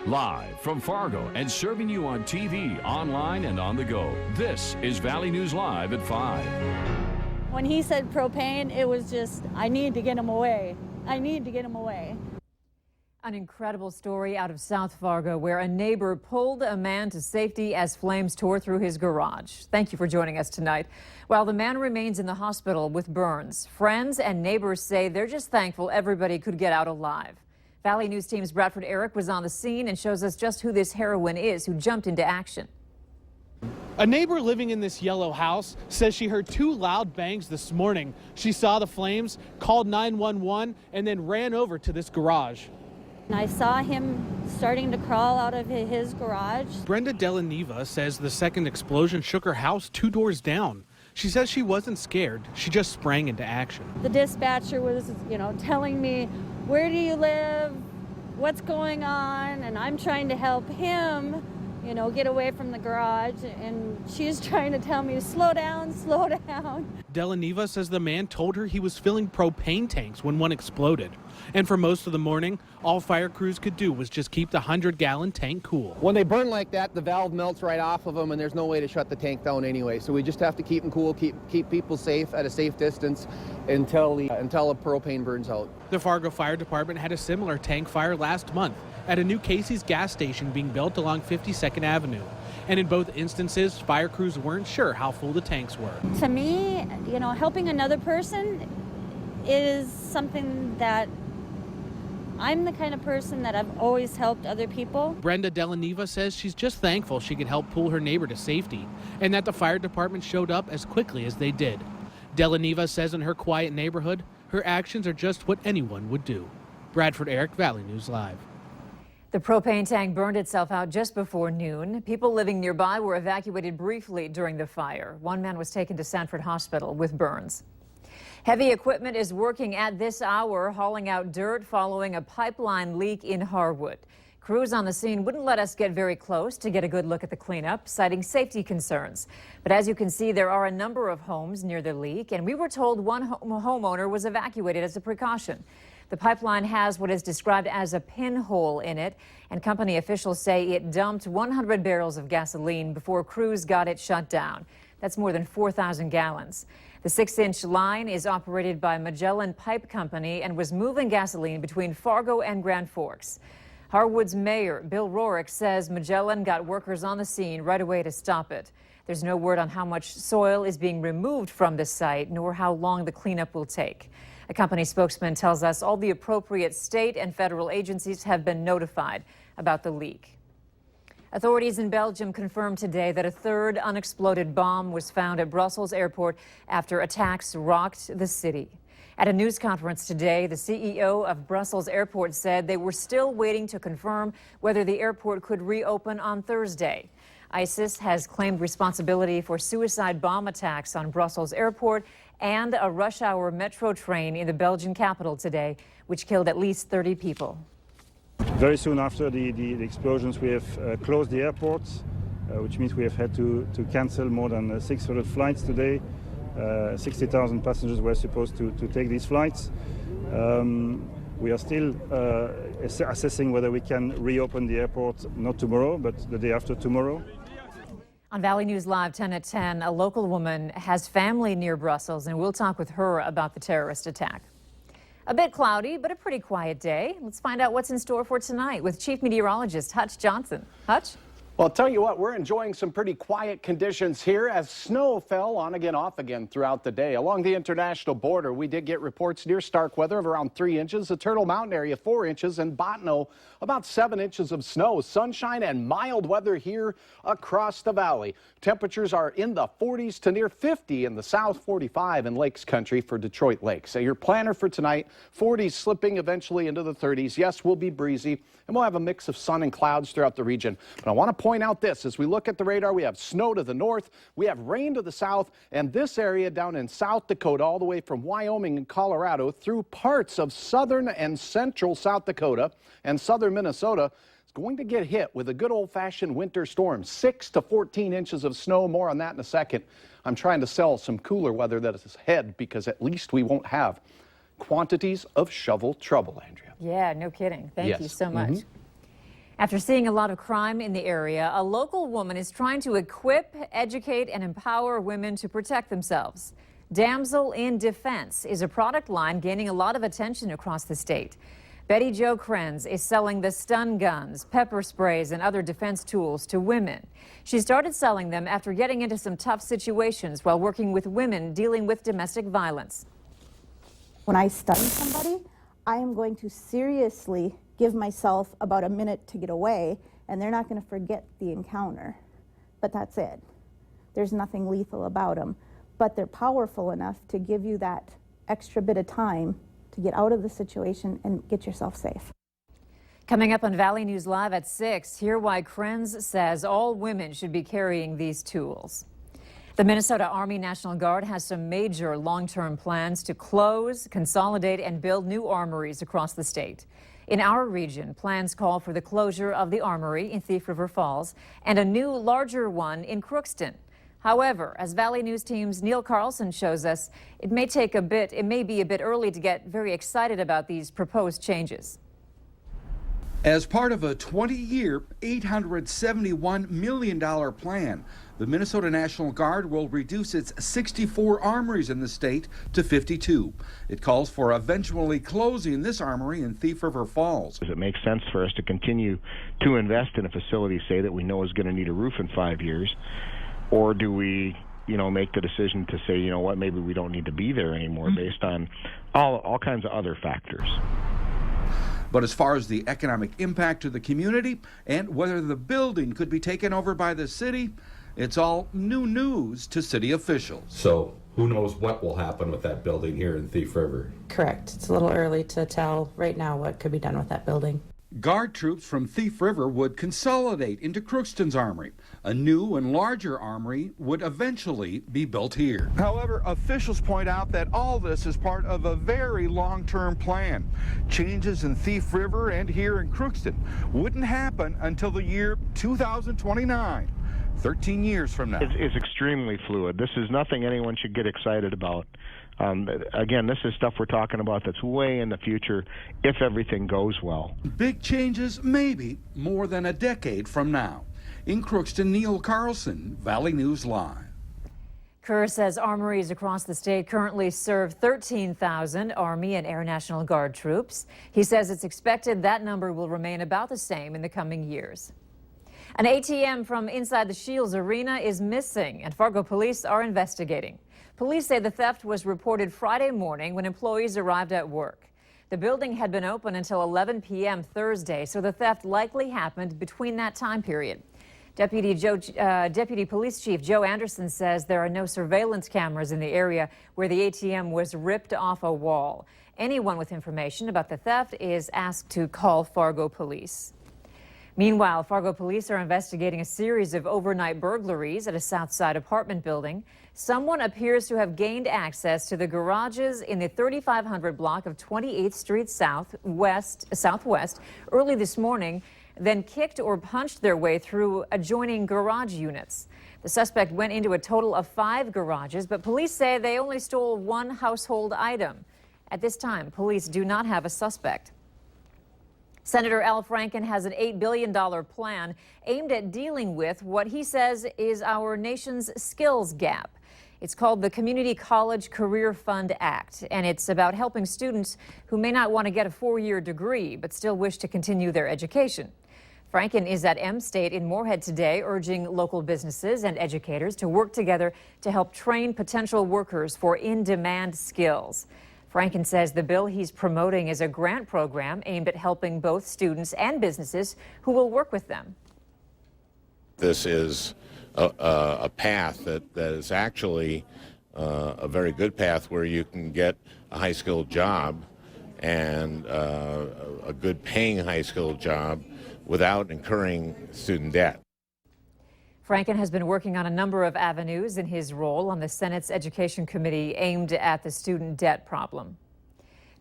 Live from Fargo and serving you on TV, online, and on the go. This is Valley News Live at 5. When he said propane, it was just, I need to get him away. I need to get him away. An incredible story out of South Fargo where a neighbor pulled a man to safety as flames tore through his garage. Thank you for joining us tonight. While the man remains in the hospital with burns, friends and neighbors say they're just thankful everybody could get out alive. Valley News Team's Bradford Eric was on the scene and shows us just who this heroine is who jumped into action. A neighbor living in this yellow house says she heard 2 loud bangs this morning. She saw the flames, called 911, and then ran over to this garage. I saw him starting to crawl out of his garage. Brenda Delaneva says the second explosion shook her house 2 doors down. She says she wasn't scared. She just sprang into action. The dispatcher was, telling me, where do you live? What's going on? And I'm trying to help him, get away from the garage. And she's trying to tell me to slow down, slow down. Delaneva says the man told her he was filling propane tanks when one exploded. And for most of the morning, all fire crews could do was just keep the 100-gallon tank cool. When they burn like that, the valve melts right off of them, and there's no way to shut the tank down anyway. So we just have to keep them cool, keep people safe at a safe distance until the propane burns out. The Fargo Fire Department had a similar tank fire last month at a new Casey's gas station being built along 52nd Avenue. And in both instances, fire crews weren't sure how full the tanks were. To me, helping another person is something that I'm the kind of person that I've always helped other people. Brenda Delaneva says she's just thankful she could help pull her neighbor to safety and that the fire department showed up as quickly as they did. Delaneva says in her quiet neighborhood, her actions are just what anyone would do. Bradford Eric, Valley News Live. The propane tank burned itself out just before noon. People living nearby were evacuated briefly during the fire. One man was taken to Sanford Hospital with burns. Heavy equipment is working at this hour, hauling out dirt following a pipeline leak in Harwood. Crews on the scene wouldn't let us get very close to get a good look at the cleanup, citing safety concerns. But as you can see, there are a number of homes near the leak, and we were told one homeowner was evacuated as a precaution. The pipeline has what is described as a pinhole in it, and company officials say it dumped 100 barrels of gasoline before crews got it shut down. That's more than 4,000 gallons. The 6-inch line is operated by Magellan Pipe Company and was moving gasoline between Fargo and Grand Forks. Harwood's mayor, Bill Rorick, says Magellan got workers on the scene right away to stop it. There's no word on how much soil is being removed from the site, nor how long the cleanup will take. A company spokesman tells us all the appropriate state and federal agencies have been notified about the leak. Authorities in Belgium confirmed today that a third unexploded bomb was found at Brussels airport after attacks rocked the city. At a news conference today, the CEO of Brussels airport said they were still waiting to confirm whether the airport could reopen on Thursday. ISIS has claimed responsibility for suicide bomb attacks on Brussels airport and a rush-hour metro train in the Belgian capital today, which killed at least 30 people. Very soon after the explosions, we have closed the airport, which means we have had to cancel more than 600 flights today. 60,000 passengers were supposed to take these flights. We are still assessing whether we can reopen the airport, not tomorrow, but the day after tomorrow. On Valley News Live 10 at 10, a local woman has family near Brussels, and we'll talk with her about the terrorist attack. A bit cloudy, but a pretty quiet day. Let's find out what's in store for tonight with Chief Meteorologist Hutch Johnson. Hutch? Well, I'll tell you what, we're enjoying some pretty quiet conditions here as snow fell on again, off again throughout the day. Along the international border, we did get reports near Starkweather of around 3 inches, the Turtle Mountain area 4 inches, and Bottineau about 7 inches of snow. Sunshine and mild weather here across the valley. Temperatures are in the 40s to near 50 in the south, 45 in Lakes Country for Detroit Lakes. So your planner for tonight, 40s slipping eventually into the 30s. Yes, we'll be breezy, and we'll have a mix of sun and clouds throughout the region. But I want to point out this, as we look at the radar, we have snow to the north, we have rain to the south, and this area down in South Dakota, all the way from Wyoming and Colorado through parts of southern and central South Dakota and southern Minnesota is going to get hit with a good old-fashioned winter storm. 6 to 14 inches of snow, more on that in a second. I'm trying to sell some cooler weather that is ahead because at least we won't have quantities of shovel trouble, Andrea. Yeah, no kidding. Thank you so much. After seeing a lot of crime in the area, a local woman is trying to equip, educate, and empower women to protect themselves. Damsel in Defense is a product line gaining a lot of attention across the state. Betty Jo Krenz is selling the stun guns, pepper sprays, and other defense tools to women. She started selling them after getting into some tough situations while working with women dealing with domestic violence. When I stun somebody, I am going to seriously give myself about a minute to get away, and they're not going to forget the encounter. But that's it. There's nothing lethal about them. But they're powerful enough to give you that extra bit of time to get out of the situation and get yourself safe. Coming up on Valley News Live at 6, hear why Krenz says all women should be carrying these tools. The Minnesota Army National Guard has some major long-term plans to close, consolidate, and build new armories across the state. In our region, plans call for the closure of the Armory in Thief River Falls and a new, larger one in Crookston. However, as Valley News Team's Neil Carlson shows us, it may be a bit early to get very excited about these proposed changes. As part of a 20-year, $871 million plan, the Minnesota National Guard will reduce its 64 armories in the state to 52. It calls for eventually closing this armory in Thief River Falls. Does it make sense for us to continue to invest in a facility, say, that we know is going to need a roof in 5 years? Or do we, make the decision to say, you know what, maybe we don't need to be there anymore based on all kinds of other factors? But as far as the economic impact to the community and whether the building could be taken over by the city, it's all new news to city officials. So who knows what will happen with that building here in Thief River? Correct. It's a little early to tell right now what could be done with that building. Guard troops from Thief River would consolidate into Crookston's armory. A new and larger armory would eventually be built here. However, officials point out that all this is part of a very long-term plan. Changes in Thief River and here in Crookston wouldn't happen until the year 2029, 13 years from now. It's extremely fluid. This is nothing anyone should get excited about. Again, this is stuff we're talking about that's way in the future if everything goes well. Big changes maybe more than a decade from now. In Crookston, Neil Carlson, Valley News Live. Kerr says armories across the state currently serve 13,000 Army and Air National Guard troops. He says it's expected that number will remain about the same in the coming years. An ATM from inside the Shields Arena is missing, and Fargo police are investigating. Police say the theft was reported Friday morning when employees arrived at work. The building had been open until 11 p.m. Thursday, so the theft likely happened between that time period. Deputy Police Chief Joe Anderson says there are no surveillance cameras in the area where the ATM was ripped off a wall. Anyone with information about the theft is asked to call Fargo Police. Meanwhile, Fargo police are investigating a series of overnight burglaries at a Southside apartment building. Someone appears to have gained access to the garages in the 3500 block of 28th Street Southwest early this morning, then kicked or punched their way through adjoining garage units. The suspect went into a total of 5 garages, but police say they only stole 1 household item. At this time, police do not have a suspect. Senator Sen Franken has an $8 billion plan aimed at dealing with what he says is our nation's skills gap. It's called the Community College Career Fund Act, and it's about helping students who may not want to get a 4-year degree but still wish to continue their education. Franken is at M-State in Moorhead today, urging local businesses and educators to work together to help train potential workers for in-demand skills. Franken says the bill he's promoting is a grant program aimed at helping both students and businesses who will work with them. This is a path that is actually a very good path where you can get a high-skilled job and a good paying high-skilled job without incurring student debt. Franken has been working on a number of avenues in his role on the Senate's Education Committee aimed at the student debt problem.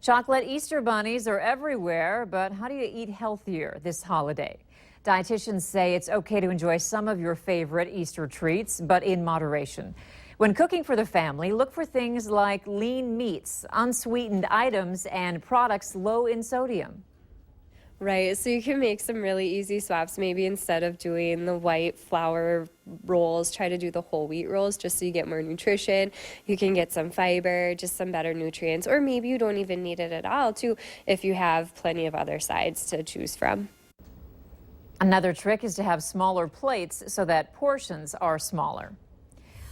Chocolate Easter bunnies are everywhere, but how do you eat healthier this holiday? Dietitians say it's okay to enjoy some of your favorite Easter treats, but in moderation. When cooking for the family, look for things like lean meats, unsweetened items, and products low in sodium. Right, so you can make some really easy swaps. Maybe instead of doing the white flour rolls, try to do the whole wheat rolls just so you get more nutrition. You can get some fiber, just some better nutrients, or maybe you don't even need it at all too if you have plenty of other sides to choose from. Another trick is to have smaller plates so that portions are smaller.